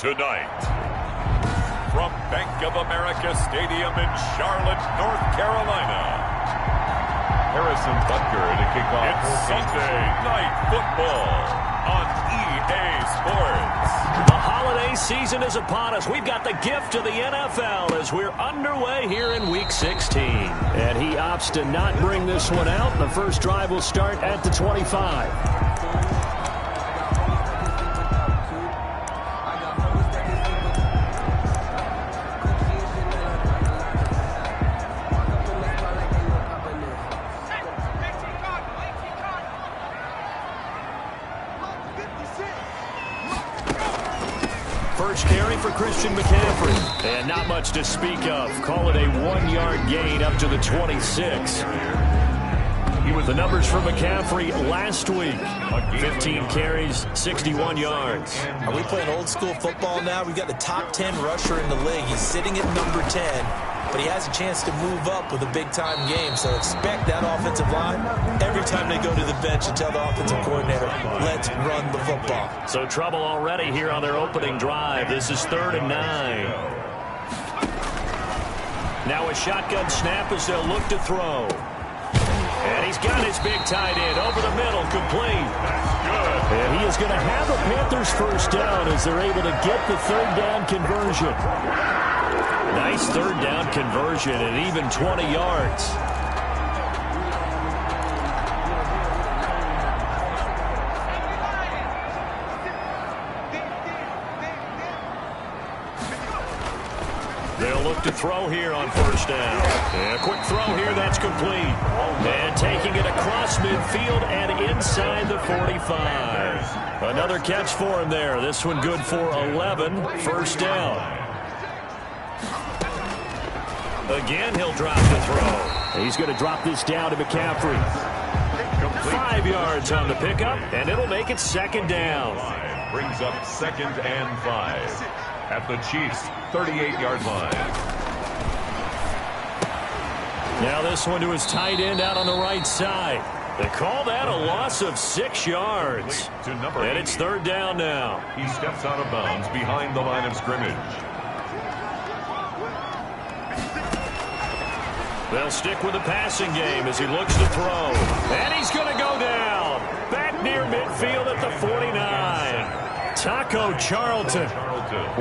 Tonight, from Bank of America Stadium in Charlotte, North Carolina, Harrison Butker to kick off. It's Sunday Night Football on EA Sports. The holiday season is upon us. We've got the gift of the NFL as we're underway here in Week 16. And he opts to not bring this one out. The first drive will start at the 25. First carry for Christian McCaffrey. And not much to speak of. Call it a 1-yard gain up to the 26. The numbers for McCaffrey last week. 15 carries, 61 yards. Are we playing old school football now? We've got the top 10 rusher in the league. He's sitting at number 10, but he has a chance to move up with a big-time game. So expect that offensive line every time they go to the bench and tell the offensive coordinator, let's run the football. So trouble already here on their opening drive. This is 3rd and 9. Now a shotgun snap as they'll look to throw. And he's got his big tight end over the middle, complete. Good. And he is going to have a Panthers first down as they're able to get the 3rd down conversion. Nice 3rd down conversion and even 20 yards. They'll look to throw here on 1st down. And a quick throw here, that's complete. And taking it across midfield and inside the 45. Another catch for him there. This one good for 11. 1st down. Again, he'll drop the throw. He's going to drop this down to McCaffrey. 5 yards on the pickup, and it'll make it 2nd down. Brings up 2nd and 5 at the Chiefs' 38-yard line. Now this one to his tight end out on the right side. They call that a loss of 6 yards. And it's 3rd down now. He steps out of bounds behind the line of scrimmage. They'll stick with the passing game as he looks to throw. And he's going to go down. Back near midfield at the 49. Taco Charlton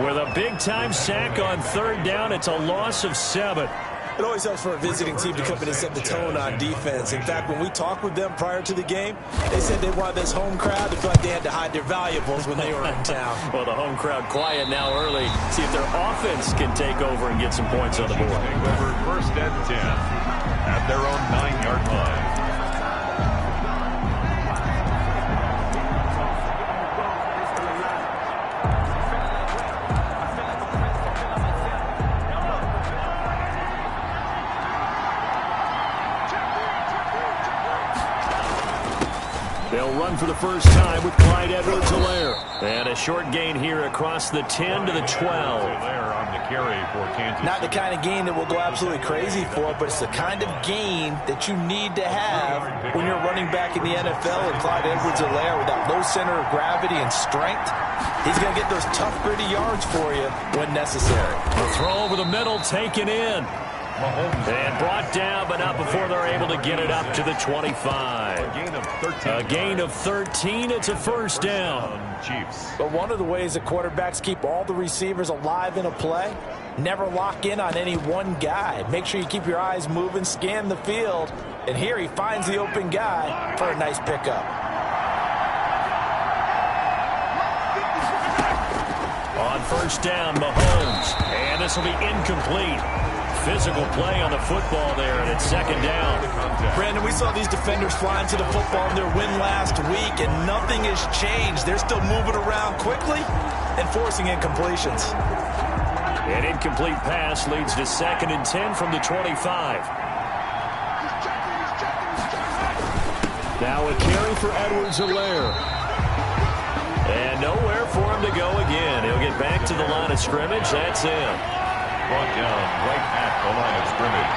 with a big-time sack on 3rd down. It's a loss of 7. It always helps for a visiting team to come in and set the tone on defense. In fact, when we talked with them prior to the game, they said they wanted this home crowd to feel like they had to hide their valuables when they were in town. Well, the home crowd quiet now early. See if their offense can take over and get some points on the board. Take over 1st and 10 at their own 9-yard line. They'll run for the first time with Clyde Edwards-Helaire. And a short gain here across the 10 to the 12. On the carry for Kansas. Not the kind of gain that we'll go absolutely crazy for, but it's the kind of gain that you need to have when you're running back in the NFL. And Clyde Edwards-Helaire, with that low center of gravity and strength, he's going to get those tough, gritty yards for you when necessary. The throw over the middle taken in. And brought down, but not before they're able to get it up to the 25. A gain of 13. It's a 1st down. Chiefs. But one of the ways that quarterbacks keep all the receivers alive in a play, never lock in on any one guy. Make sure you keep your eyes moving, scan the field. And here he finds the open guy for a nice pickup. On 1st down, Mahomes. And this will be incomplete. Physical play on the football there, and it's 2nd down. Brandon, we saw these defenders flying to the football in their win last week, and nothing has changed. They're still moving around quickly and forcing incompletions. An incomplete pass leads to 2nd and 10 from the 25. Now a carry for Edwards-Helaire. And nowhere for him to go again. He'll get back to the line of scrimmage. That's him. Brought down right at the line of scrimmage.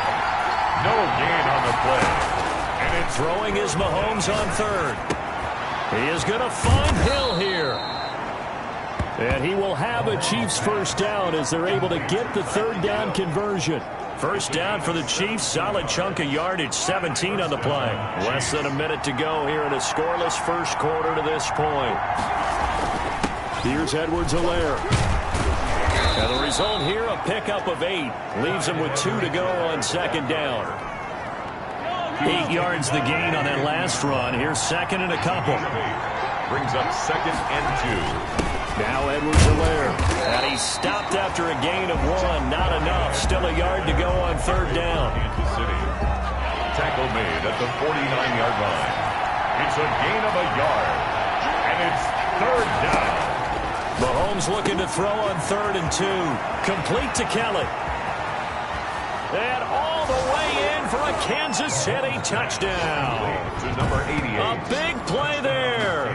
No gain on the play. And it's throwing is Mahomes on 3rd. He is going to find Hill here. And he will have a Chiefs first down as they're able to get the third down conversion. First down for the Chiefs. Solid chunk of yardage. 17 on the play. Less than a minute to go here in a scoreless first quarter to this point. Here's Edwards-Helaire. And the result here, a pickup of 8. Leaves him with 2 to go on second down. 8 yards the gain on that last run. Here's second and a couple. Brings up second and 2. Now Edwards-Helaire. And he stopped after a gain of 1. Not enough. Still a yard to go on third down. Kansas City. Tackle made at the 49-yard line. It's a gain of a yard. And it's third down. Mahomes looking to throw on third and 2. Complete to Kelly. And all the way in for a Kansas City touchdown. To number 88. A big play there.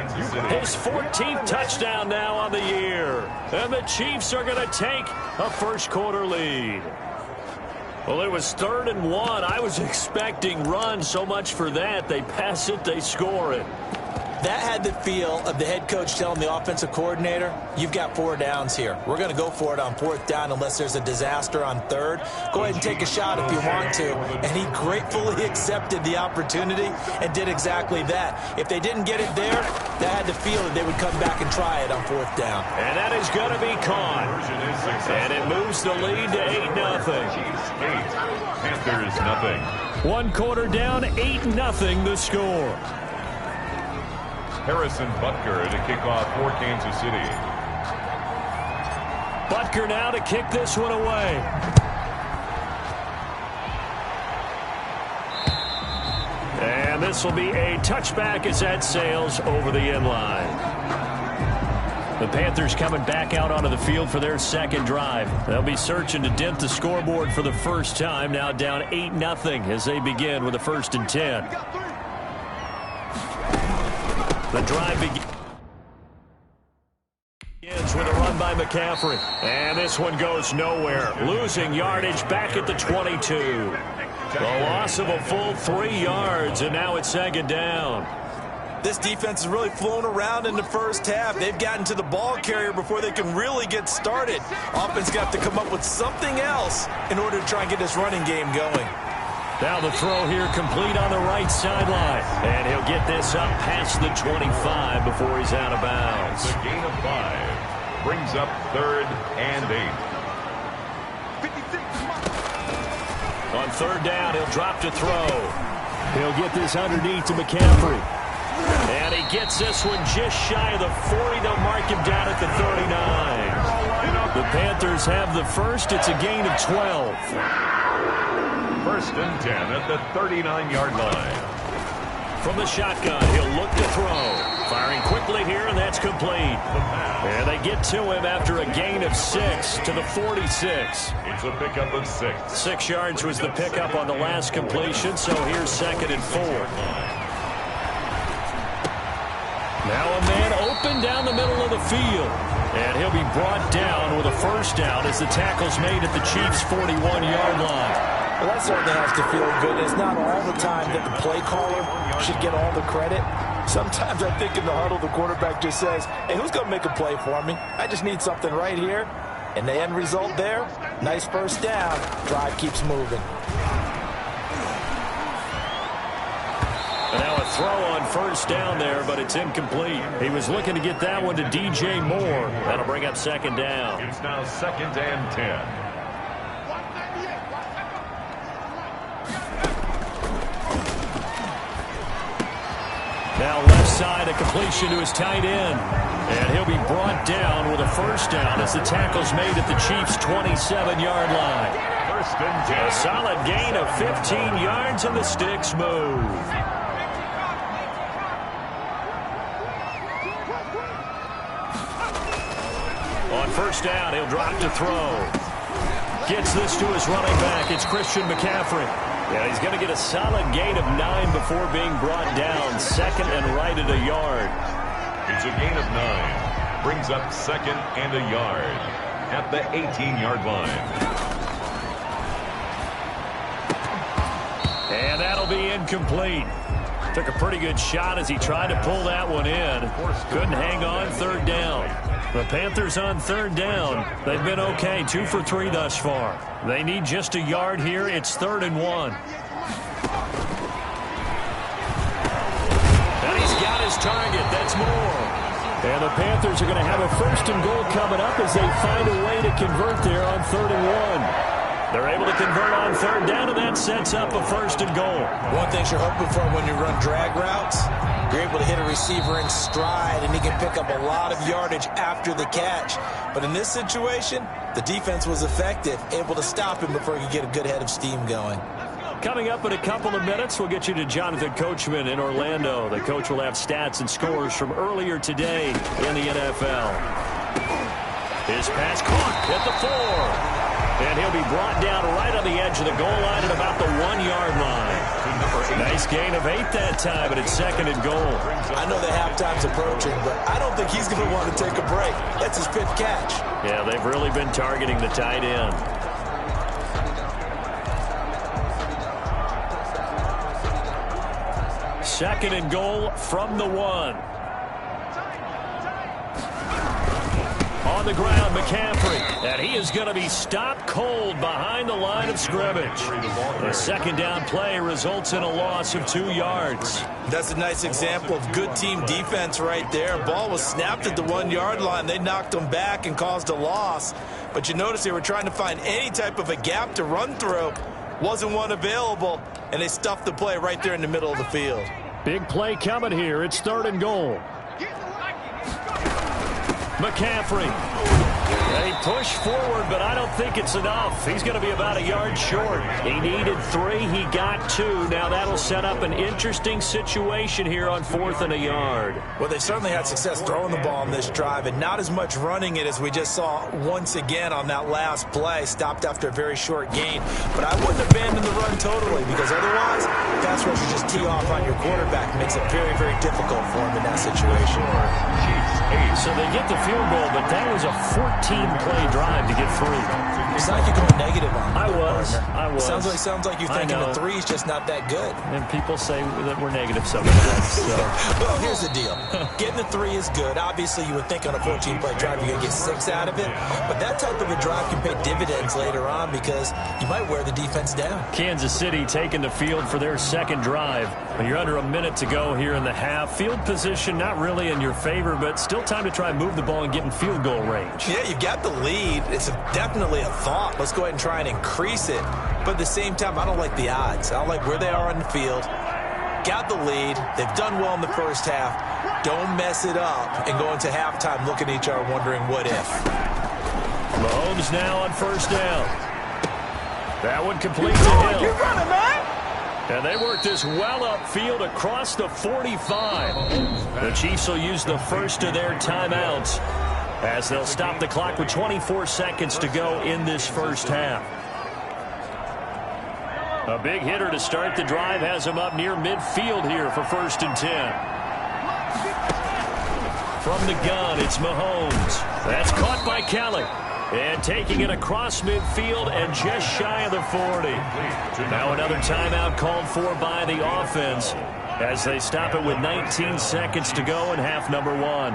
His 14th touchdown now on the year. And the Chiefs are going to take a first quarter lead. Well, it was third and 1. I was expecting run, so much for that. They pass it, they score it. That had the feel of the head coach telling the offensive coordinator, you've got 4 downs here. We're going to go for it on 4th down unless there's a disaster on 3rd. Go ahead and take a shot if you want to. And he gratefully accepted the opportunity and did exactly that. If they didn't get it there, that had the feel that they would come back and try it on 4th down. And that is going to be caught. And it moves the lead to 8-0. Chiefs 8. Panthers nothing. 1 quarter down, 8-0 the score. Harrison Butker to kick off for Kansas City. Butker now to kick this one away. And this will be a touchback as that sails over the end line. The Panthers coming back out onto the field for their second drive. They'll be searching to dent the scoreboard for the first time. Now down 8-0 as they begin with a 1st and 10. The drive begins with a run by McCaffrey. And this one goes nowhere. Losing yardage back at the 22. The loss of a full 3 yards, and now it's second down. This defense is really flown around in the first half. They've gotten to the ball carrier before they can really get started. Offense got to come up with something else in order to try and get this running game going. Now the throw here complete on the right sideline. And he'll get this up past the 25 before he's out of bounds. The gain of 5 brings up 3rd and 8. On 3rd down, he'll drop to throw. He'll get this underneath to McCaffrey. And he gets this one just shy of the 40. They'll mark him down at the 39. The Panthers have the first. It's a gain of 12. 1st and 10 at the 39-yard line. From the shotgun, he'll look to throw. Firing quickly here, and that's complete. And they get to him after a gain of 6 to the 46. It's a pickup of 6. 6 yards was the pickup on the last completion, so here's 2nd and 4. Now a man open down the middle of the field. And he'll be brought down with a first down as the tackle's made at the Chiefs' 41-yard line. Well, that certainly has to feel good. It's not all the time that the play caller should get all the credit. Sometimes I think in the huddle, the quarterback just says, hey, who's going to make a play for me? I just need something right here. And the end result there, nice first down. Drive keeps moving. And now a throw on first down there, but it's incomplete. He was looking to get that one to DJ Moore. That'll bring up 2nd down. It's now 2nd and 10. Now left side, a completion to his tight end. And he'll be brought down with a first down as the tackle's made at the Chiefs' 27-yard line. 1st and 10. A solid gain of 15 yards, and the sticks move. On first down, he'll drop to throw. Gets this to his running back. It's Christian McCaffrey. Yeah, he's going to get a solid gain of 9 before being brought down. 2nd and right at a yard. It's a gain of 9. Brings up 2nd and a yard at the 18-yard line. And that'll be incomplete. Took a pretty good shot as he tried to pull that one in. Couldn't hang on third down. The Panthers on third down. They've been okay, 2 for 3 thus far. They need just a yard here. It's 3rd and 1. And he's got his target. That's Moore. And the Panthers are going to have a 1st and goal coming up as they find a way to convert there on 3rd and 1. They're able to convert on 3rd down, and that sets up a 1st and goal. One thing you're hoping for when you run drag routes, you're able to hit a receiver in stride, and he can pick up a lot of yardage after the catch. But in this situation, the defense was effective, able to stop him before he could get a good head of steam going. Coming up in a couple of minutes, we'll get you to Jonathan Coachman in Orlando. The coach will have stats and scores from earlier today in the NFL. His pass caught at the 4. And he'll be brought down right on the edge of the goal line at about the 1-yard line. Nice gain of 8 that time, but it's 2nd and goal. I know the halftime's approaching, but I don't think he's going to want to take a break. That's his 5th catch. Yeah, they've really been targeting the tight end. Second and goal from the 1. On the ground, McCaffrey. And he is going to be stopped cold behind the line of scrimmage. The 2nd down play results in a loss of 2 yards. That's a nice example of good team defense right there. Ball was snapped at the 1-yard line. They knocked him back and caused a loss. But you notice they were trying to find any type of a gap to run through. Wasn't one available, and they stuffed the play right there in the middle of the field. Big play coming here. It's 3rd and goal. McCaffrey. They push forward, but I don't think it's enough. He's going to be about a yard short. He needed 3. He got 2. Now that'll set up an interesting situation here on 4th and a yard. Well, they certainly had success throwing the ball on this drive, and not as much running it as we just saw once again on that last play. Stopped after a very short gain. But I wouldn't abandon the run totally, because otherwise, pass rush will just tee off on your quarterback. Makes it very, very difficult for him in that situation. So they get the field goal, but that was a 14-play drive to get 3. It's like you're going negative on I was. Sounds like you're thinking the 3 is just not that good. And people say that we're negative sometimes. So. Well, here's the deal. Getting the 3 is good. Obviously, you would think on a 14-play drive you're going to get 6 out of it. But that type of a drive can pay dividends later on because you might wear the defense down. Kansas City taking the field for their 2nd drive. But you're under a minute to go here in the half. Field position not really in your favor, but still time to try and move the ball and get in field goal range. Yeah, you've got the lead. It's definitely a thought. Let's go ahead and try and increase it. But at the same time, I don't like the odds. I don't like where they are on the field. Got the lead. They've done well in the first half. Don't mess it up and go into halftime looking at each other wondering what if. Mahomes now on 1st down. That one complete to Hill. You're running, man. And they work this well upfield across the 45. The Chiefs will use the first of their timeouts as they'll stop the clock with 24 seconds to go in this first half. A big hitter to start the drive has him up near midfield here for 1st and 10. From the gun, it's Mahomes. That's caught by Kelly. And taking it across midfield and just shy of the 40. Now another timeout called for by the offense as they stop it with 19 seconds to go in half number 1.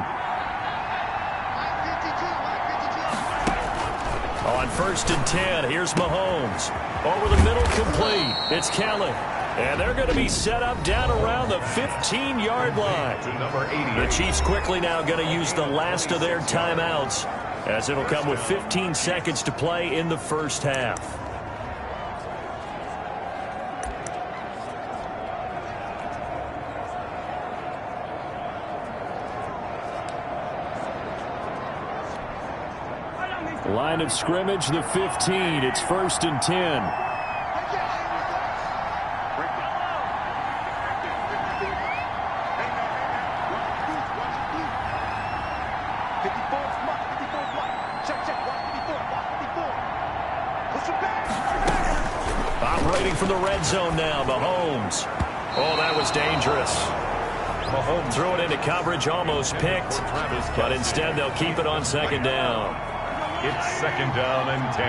On 1st and 10, here's Mahomes. Over the middle, complete. It's Kelly. And they're going to be set up down around the 15-yard line. The Chiefs quickly now going to use the last of their timeouts, as it'll come with 15 seconds to play in the first half. Line of scrimmage, the 15. It's 1st and 10. Operating from the red zone now, Mahomes. Oh, that was dangerous. Mahomes threw it into coverage, almost picked, but instead they'll keep it on 2nd down. It's 2nd down and 10.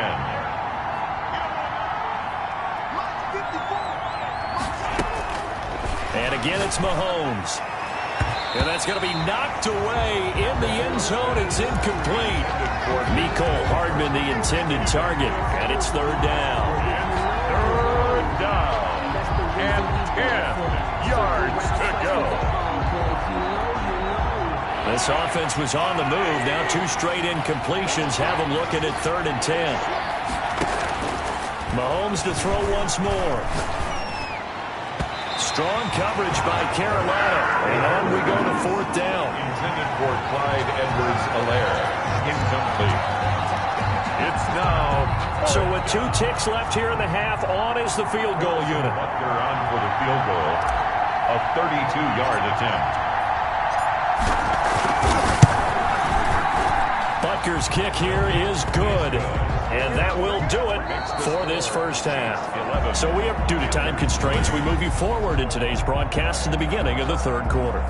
And Again, it's Mahomes. And that's going to be knocked away in the end zone. It's incomplete. Mecole Hardman, the intended target. And it's third down. Third down. And 10 yards to go. This offense was on the move. Now 2 straight incompletions have them looking at 3rd and 10. Mahomes to throw once more. Strong coverage by Carolina. And on we go to 4th down. Intended for Clyde Edwards-Helaire. Incomplete. It's now. So with 2 ticks left here in the half, on is the field goal unit. Butker on for the field goal. A 32-yard attempt. Butker's kick here is good. And that will do it for this first half. So we have, due to time constraints, we move you forward in today's broadcast to the beginning of the 3rd quarter.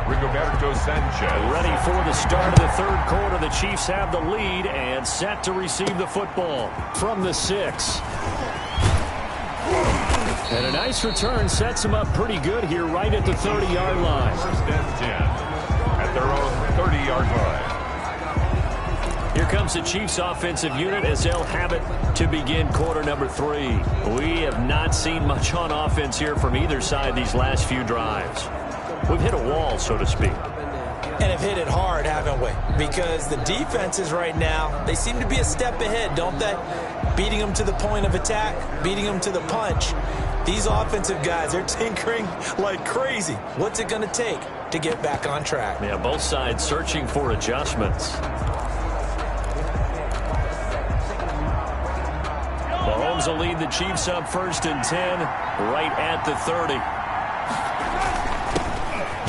Rigoberto Sanchez. Ready for the start of the 3rd quarter. The Chiefs have the lead and set to receive the football from the 6. And a nice return sets them up pretty good here right at the 30-yard line. First and 10 at their own 30-yard line. Here comes the Chiefs offensive unit as they'll have it to begin quarter number 3. We have not seen much on offense here from either side these last few drives. We've hit a wall, so to speak. And have hit it hard, haven't we? Because the defenses right now, they seem to be a step ahead, don't they? Beating them to the point of attack, beating them to the punch. These offensive guys, they're tinkering like crazy. What's it going to take to get back on track? Yeah, both sides searching for adjustments. Mahomes will lead the Chiefs up 1st and 10 right at the 30.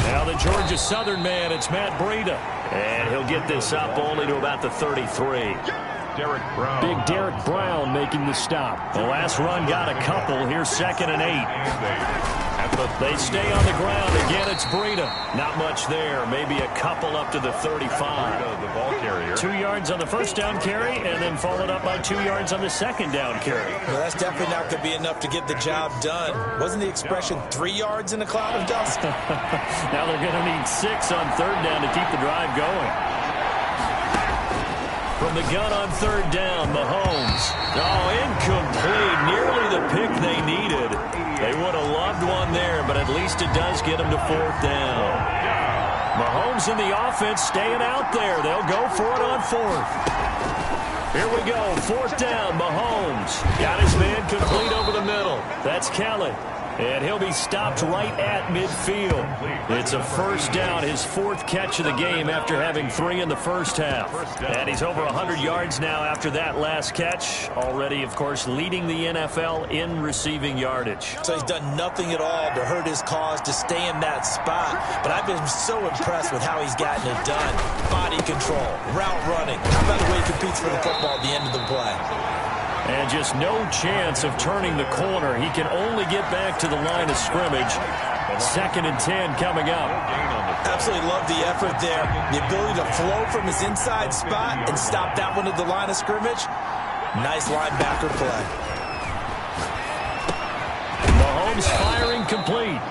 Now the Georgia Southern man, it's Matt Breida. And he'll get this up only to about the 33. Derek Brown. Big Derek Brown making the stop. The last run got a couple. Here's 2nd and 8. They stay on the ground. Again, it's Breida. Not much there. Maybe a couple up to the 35. The ball carrier. 2 yards on the first down carry, and then followed up by 2 yards on the second down carry. Well, that's definitely not going to be enough to get the job done. Wasn't the expression 3 yards in a cloud of dust? Now they're going to need 6 on 3rd down to keep the drive going. From the gun on 3rd down, Mahomes. Oh, incomplete. Nearly the pick they needed. They would have loved one there, but at least it does get them to 4th down. Mahomes and the offense staying out there. They'll go for it on 4th. Here we go. 4th down, Mahomes. Got his man complete over the middle. That's Kelly. And he'll be stopped right at midfield. It's a first down, his 4th catch of the game after having 3 in the first half. And he's over 100 yards now after that last catch. Already, of course, leading the NFL in receiving yardage. So he's done nothing at all to hurt his cause to stay in that spot. But I've been so impressed with how he's gotten it done. Body control, route running. How about the way he competes for the football at the end of the play? And just no chance of turning the corner. He can only get back to the line of scrimmage. 2nd and 10 coming up. Absolutely love the effort there. The ability to flow from his inside spot and stop that one at the line of scrimmage. Nice linebacker play. Mahomes firing complete.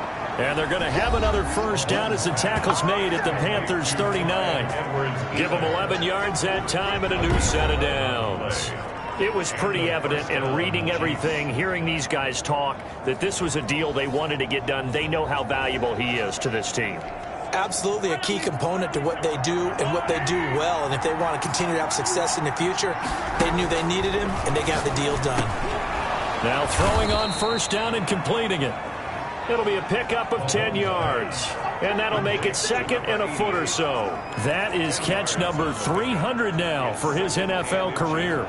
And they're going to have another first down as the tackle's made at the Panthers' 39. Give them 11 yards that time and a new set of downs. It was pretty evident in reading everything, hearing these guys talk, that this was a deal they wanted to get done. They know how valuable he is to this team. Absolutely a key component to what they do and what they do well. And if they want to continue to have success in the future, they knew they needed him, and they got the deal done. Now throwing on first down and completing it. It'll be a pickup of 10 yards. And that'll make it 2nd and a foot or so. That is catch number 300 now for his NFL career.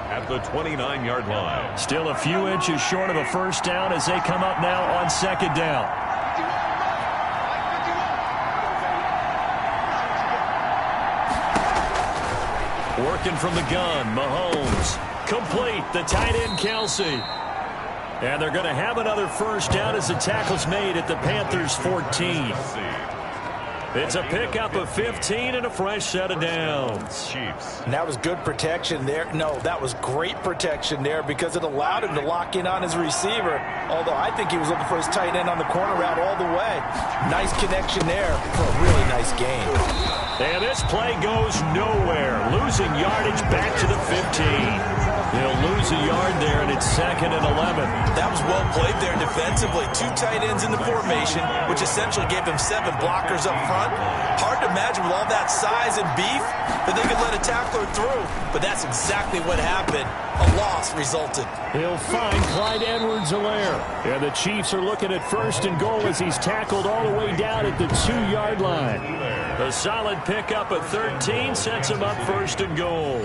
At the 29-yard line. Still a few inches short of a first down as they come up now on 2nd down. Working from the gun, Mahomes. Complete, the tight end, Kelsey. And they're going to have another first down as the tackle's made at the Panthers' 14. It's a pickup of 15 and a fresh set of downs. Chiefs. And that was good protection there. No, that was great protection there because it allowed him to lock in on his receiver. Although I think he was looking for his tight end on the corner route all the way. Nice connection there for a really nice gain. And this play goes nowhere. Losing yardage back to the 15. They'll lose a yard there, and it's 2nd and 11. That was well played there defensively. 2 tight ends in the formation, which essentially gave them 7 blockers up front. Hard to imagine with all that size and beef that they could let a tackler through. But that's exactly what happened. A loss resulted. He'll find Clyde Edwards-Helaire. And the Chiefs are looking at 1st and goal as he's tackled all the way down at the 2-yard line. A solid pickup of 13 sets him up 1st and goal.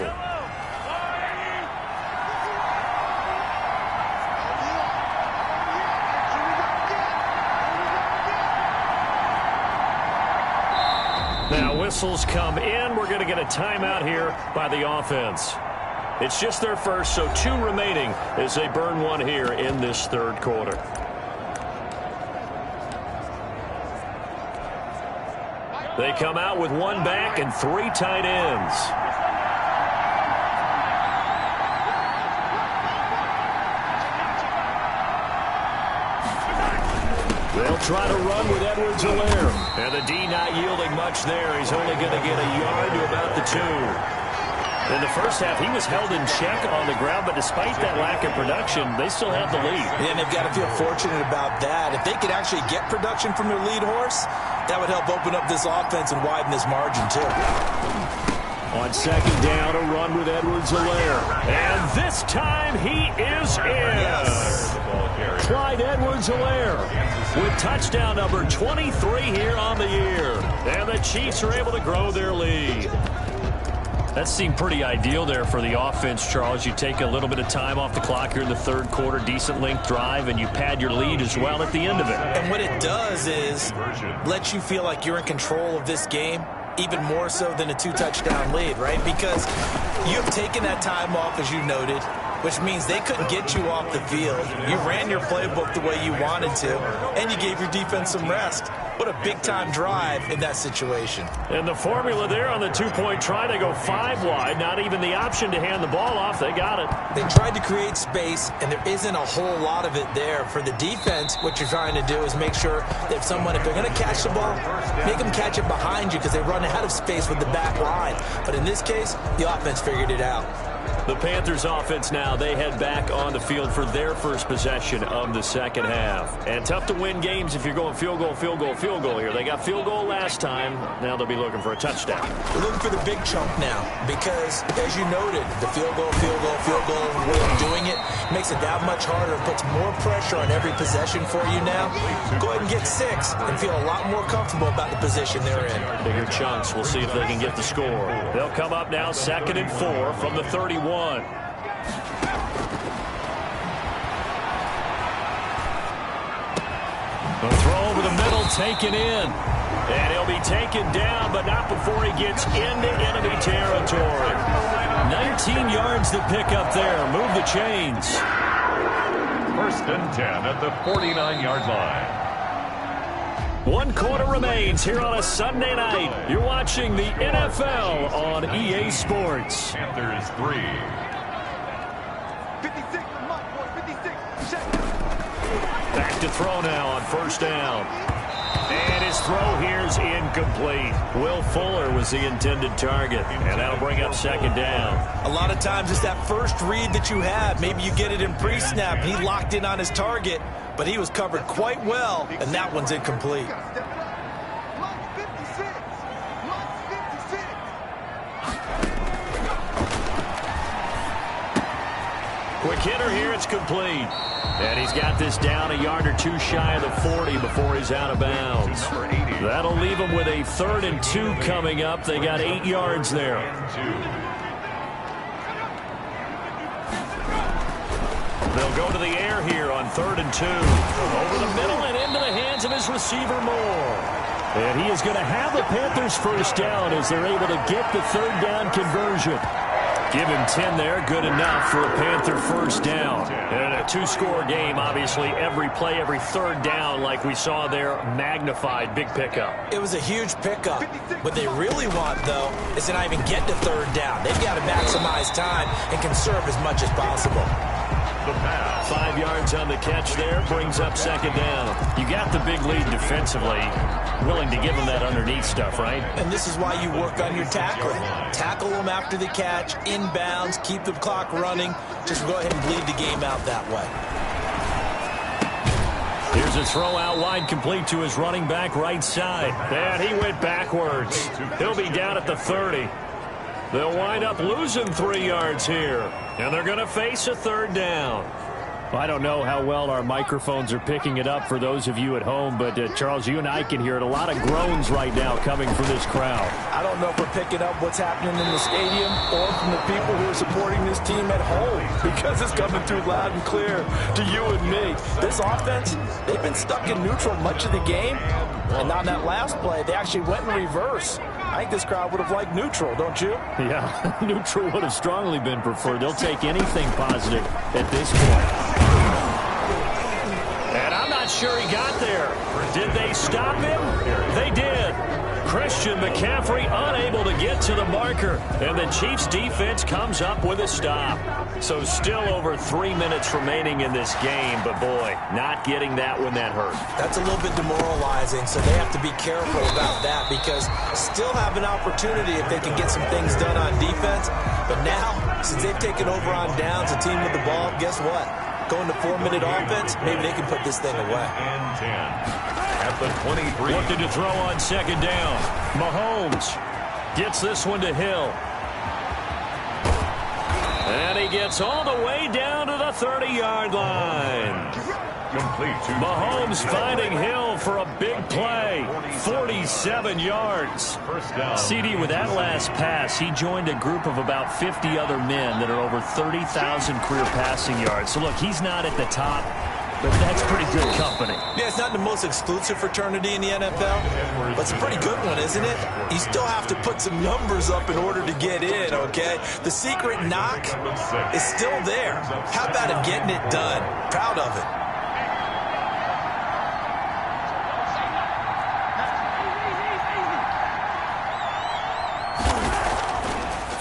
Now whistles come in. We're going to get a timeout here by the offense. It's just their first, so 2 remaining as they burn 1 here in this 3rd quarter. They come out with 1 back and 3 tight ends. They'll try to run with Edwards-Helaire. And the D not yielding much there. He's only going to get a yard to about the 2. In the first half, he was held in check on the ground, but despite that lack of production, they still have the lead. And they've got to feel fortunate about that. If they could actually get production from their lead horse, that would help open up this offense and widen this margin, too. On 2nd down, a run with Edwards-Helaire. And this time, he is in. Yes. Clyde Edwards-Helaire with touchdown number 23 here on the year. And the Chiefs are able to grow their lead. That seemed pretty ideal there for the offense, Charles. You take a little bit of time off the clock here in the 3rd quarter, decent length drive, and you pad your lead as well at the end of it. And what it does is let you feel like you're in control of this game, even more so than a 2-touchdown lead, right? Because you've taken that time off, as you noted, which means they couldn't get you off the field. You ran your playbook the way you wanted to, and you gave your defense some rest. What a big-time drive in that situation. And the formula there on the 2-point try to go 5 wide, not even the option to hand the ball off. They got it. They tried to create space, and there isn't a whole lot of it there. For the defense, what you're trying to do is make sure that if they're going to catch the ball, make them catch it behind you because they run out of space with the back line. But in this case, the offense figured it out. The Panthers offense now, they head back on the field for their first possession of the 2nd half. And tough to win games if you're going field goal, field goal, field goal here. They got field goal last time. Now they'll be looking for a touchdown. We're looking for the big chunk now because, as you noted, the field goal, way of doing it makes it that much harder and puts more pressure on every possession for you now. Go ahead and get 6 and feel a lot more comfortable about the position they're in. Bigger chunks. We'll see if they can get the score. They'll come up now 2nd and 4 from the 31. A throw over the middle taken in. And he'll be taken down, but not before he gets into enemy territory. 19 yards to pick up there. Move the chains. 1st and 10 at the 49-yard line. 1 quarter remains here on a Sunday night. You're watching the NFL on EA Sports. Panthers 3. Back to throw now on 1st down. And his throw here's incomplete. Will Fuller was the intended target. And that'll bring up 2nd down. A lot of times it's that first read that you have. Maybe you get it in pre-snap. He locked in on his target, but he was covered quite well, and that one's incomplete. Quick hitter here, it's complete. And he's got this down a yard or 2 shy of the 40 before he's out of bounds. That'll leave him with a 3rd and 2 coming up. They got 8 yards there. They'll go to the air here on 3rd and 2. Over the middle and into the hands of his receiver Moore. And he is going to have the Panthers 1st down as they're able to get the 3rd down conversion. Give him 10 there, good enough for a Panther first down. And a two-score game, obviously, every play, every third down, like we saw there, magnified, big pickup. It was a huge pickup. What they really want, though, is to not even get to third down. They've got to maximize time and conserve as much as possible. The pass. 5 yards on the catch there, brings up second down. You got the big lead defensively, willing to give them that underneath stuff, right? And this is why you work on your tackling. Tackle them after the catch, inbounds, keep the clock running. Just go ahead and bleed the game out that way. Here's a throw out wide, complete to his running back right side. And he went backwards. He'll be down at the 30. They'll wind up losing 3 yards here. And they're going to face a third down. I don't know how well our microphones are picking it up for those of you at home, but Charles, you and I can hear it. A lot of groans right now coming from this crowd. I don't know if we're picking up what's happening in the stadium or from the people who are supporting this team at home, because it's coming through loud and clear to you and me. This offense, they've been stuck in neutral much of the game, and on that last play, they actually went in reverse. I think this crowd would have liked neutral, don't you? Yeah, neutral would have strongly been preferred. They'll take anything positive at this point. And I'm not sure he got there. Did they stop him? They did. Christian McCaffrey unable to get to the marker. And the Chiefs defense comes up with a stop. So still over 3 minutes remaining in this game. But boy, not getting that when that hurt. That's a little bit demoralizing, so they have to be careful about that, because still have an opportunity if they can get some things done on defense. But now, since they've taken over on downs, a team with the ball, guess what? Going to 4-minute offense, maybe they can put this thing away. And 10 at the 23. Looking to throw on second down. Mahomes gets this one to Hill. And he gets all the way down to the 30-yard line. Complete to Mahomes finding Hill for a big play. 47 yards. First down. CD, with that last pass, he joined a group of about 50 other men that are over 30,000 career passing yards. So, look, he's not at the top, but that's pretty good company. Yeah, it's not the most exclusive fraternity in the NFL, but it's a pretty good one, isn't it? You still have to put some numbers up in order to get in, okay? The secret knock is still there. How about him getting it done? Proud of it.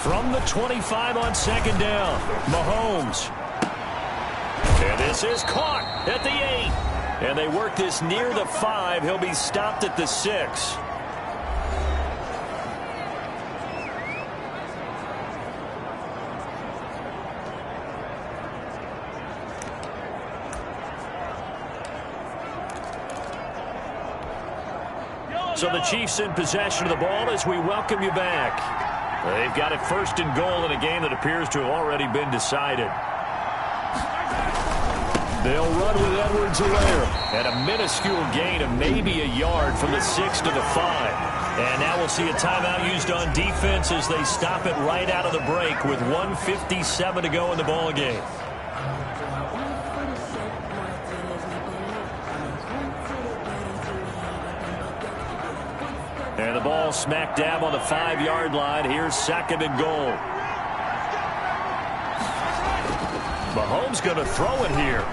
From the 25 on second down, Mahomes. And this is caught at the 8. And they work this near the 5. He'll be stopped at the 6. So the Chiefs in possession of the ball as we welcome you back. They've got it first and goal in a game that appears to have already been decided. They'll run with Edwards-Helaire at a minuscule gain of maybe a yard from the 6 to the 5. And now we'll see a timeout used on defense as they stop it right out of the break with 1:57 to go in the ball game. And the ball smack dab on the 5-yard line. Here's second and goal. Mahomes going to throw it here.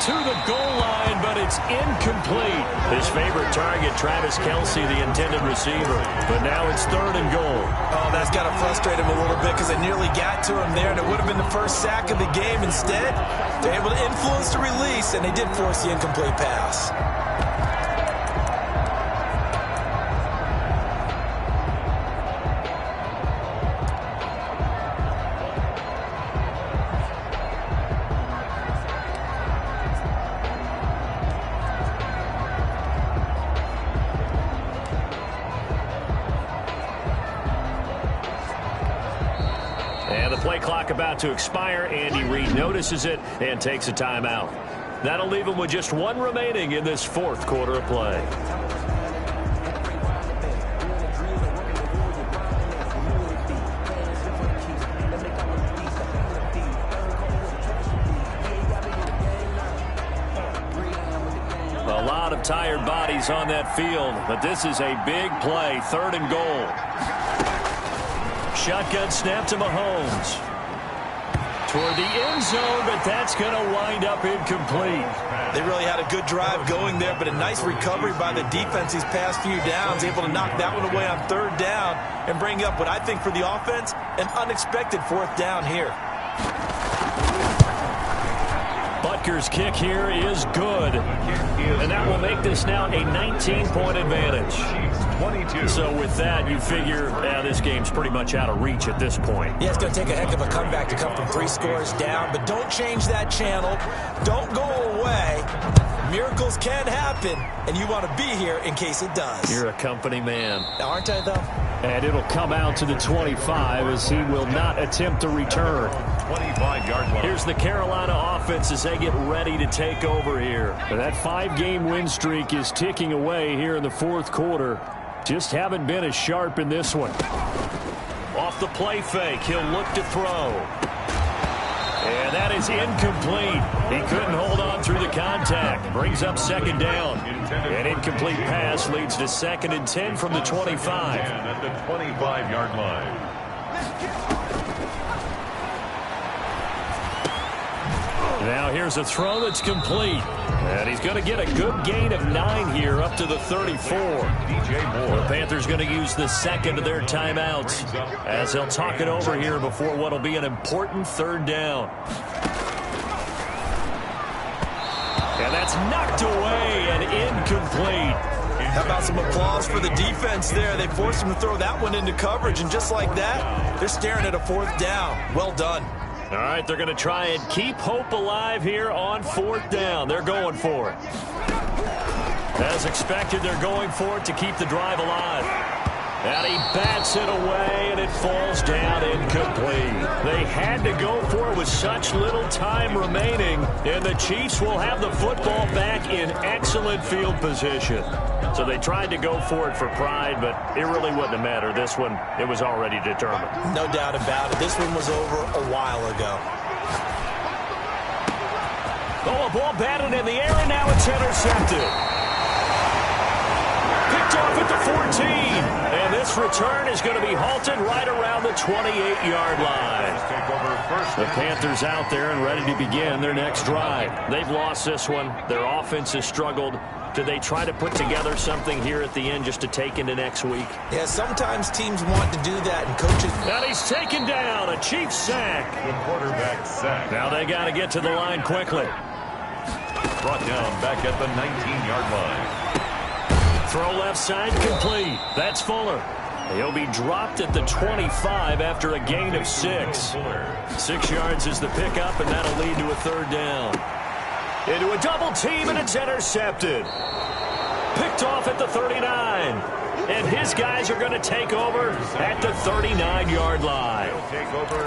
To the goal line, but it's incomplete. His favorite target, Travis Kelce, the intended receiver. But now it's third and goal. Oh, that's got to frustrate him a little bit, because they nearly got to him there, and it would have been the first sack of the game. Instead, they're able to influence the release, and they did force the incomplete pass. About to expire. Andy Reid notices it and takes a timeout. That'll leave him with just one remaining in this fourth quarter of play. A lot of tired bodies on that field, but this is a big play. Third and goal. Shotgun snap to Mahomes. Toward the end zone, but that's going to wind up incomplete. They really had a good drive going there, but a nice recovery by the defense these past few downs, able to knock that one away on 3rd down and bring up what I think for the offense, an unexpected 4th down here. Butker's kick here is good. And that will make this now a 19-point advantage. So with that, you figure this game's pretty much out of reach at this point. Yeah, it's going to take a heck of a comeback to come from 3 scores down, but don't change that channel. Don't go away. Miracles can happen, and you want to be here in case it does. You're a company man. Aren't I, though? And it'll come out to the 25 as he will not attempt to return. 25-yard line. Here's the Carolina offense as they get ready to take over here. That 5-game win streak is ticking away here in the 4th quarter. Just haven't been as sharp in this one. Off the play fake, he'll look to throw. And that is incomplete. He couldn't hold on through the contact. Brings up 2nd down. An incomplete pass leads to 2nd and 10 from the 25. At the 25-yard line. Now here's a throw that's complete. And he's going to get a good gain of 9 here up to the 34. The Panthers going to use the 2nd of their timeouts as they'll talk it over here before what will be an important 3rd down. And that's knocked away and incomplete. How about some applause for the defense there? They forced him to throw that one into coverage, and just like that, they're staring at a 4th down. Well done. All right, they're going to try and keep hope alive here on 4th down. They're going for it. As expected, they're going for it to keep the drive alive. And he bats it away, and it falls down incomplete. They had to go for it with such little time remaining, and the Chiefs will have the football back in excellent field position. So they tried to go for it for pride, but it really wouldn't have mattered. This one, it was already determined. No doubt about it. This one was over a while ago. Oh, a ball batted in the air, and now it's intercepted. Picked off at the 14. And this return is going to be halted right around the 28-yard line. The Panthers out there and ready to begin their next drive. They've lost this one. Their offense has struggled. Do they try to put together something here at the end just to take into next week? Yeah, sometimes teams want to do that, and coaches... And he's taken down. A Chiefs sack. The quarterback sack. Now they got to get to the line quickly. Brought down back at the 19-yard line. Throw left side complete. That's Fuller. He'll be dropped at the 25 after a gain of 6. 6 yards is the pickup, and that'll lead to a 3rd down. Into a double team, and it's intercepted. Picked off at the 39. And his guys are going to take over at the 39-yard line.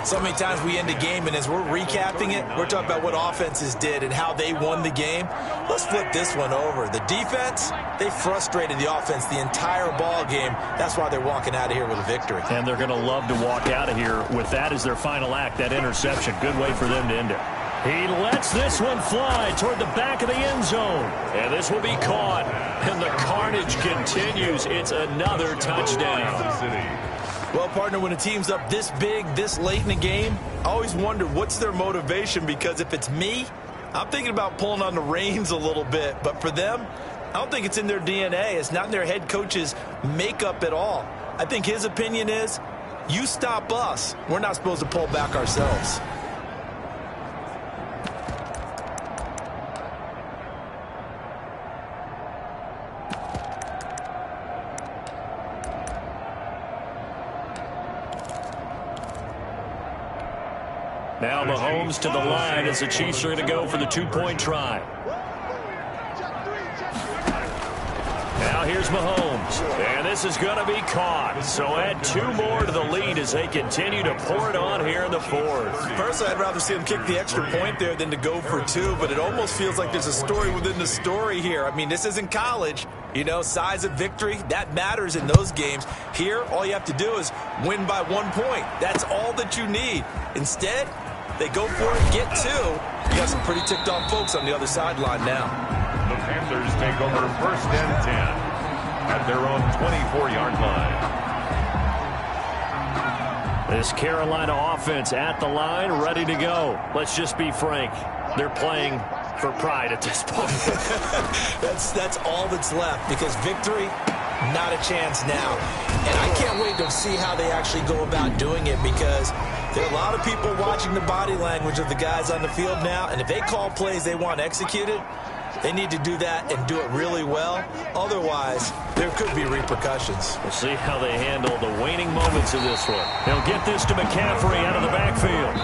So many times we end a game, and as we're recapping it, we're talking about what offenses did and how they won the game. Let's flip this one over. The defense, they frustrated the offense the entire ball game. That's why they're walking out of here with a victory. And they're going to love to walk out of here with that as their final act, that interception. Good way for them to end it. He lets this one fly toward the back of the end zone. And this will be caught. And the carnage continues. It's another touchdown. Well, partner, when a team's up this big, this late in the game, I always wonder what's their motivation, because if it's me, I'm thinking about pulling on the reins a little bit. But for them, I don't think it's in their DNA. It's not in their head coach's makeup at all. I think his opinion is, you stop us, we're not supposed to pull back ourselves. Now Mahomes to the line as the Chiefs are going to go for the 2-point try. Now here's Mahomes. And this is going to be caught. So add 2 more to the lead as they continue to pour it on here in the 4th. Personally, I'd rather see them kick the extra point there than to go for 2, but it almost feels like there's a story within the story here. I mean, this isn't college. You know, size of victory, that matters in those games. Here, all you have to do is win by 1 point. That's all that you need. Instead, they go for it, get 2. You got some pretty ticked off folks on the other sideline now. The Panthers take over 1st and 10 at their own 24-yard line. This Carolina offense at the line, ready to go. Let's just be frank. They're playing for pride at this point. That's all that's left, because victory, not a chance now. And I can't wait to see how they actually go about doing it, because there are a lot of people watching the body language of the guys on the field now, and if they call plays they want executed, they need to do that and do it really well. Otherwise, there could be repercussions. We'll see how they handle the waning moments of this one. They'll get this to McCaffrey out of the backfield.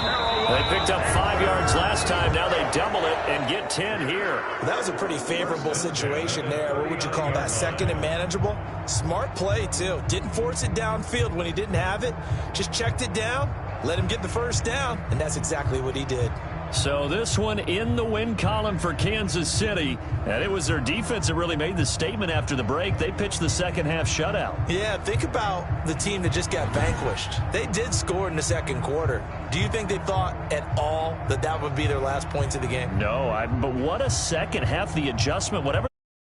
They picked up 5 yards last time. Now they double it and get 10 here. That was a pretty favorable situation there. What would you call that? Second and manageable? Smart play, too. Didn't force it downfield when he didn't have it. Just checked it down, let him get the first down, and that's exactly what he did. So this one in the win column for Kansas City. And it was their defense that really made the statement after the break. They pitched the second half shutout. Yeah, think about the team that just got vanquished. They did score in the second quarter. Do you think they thought at all that that would be their last points of the game? No, but what a second half, the adjustment, whatever.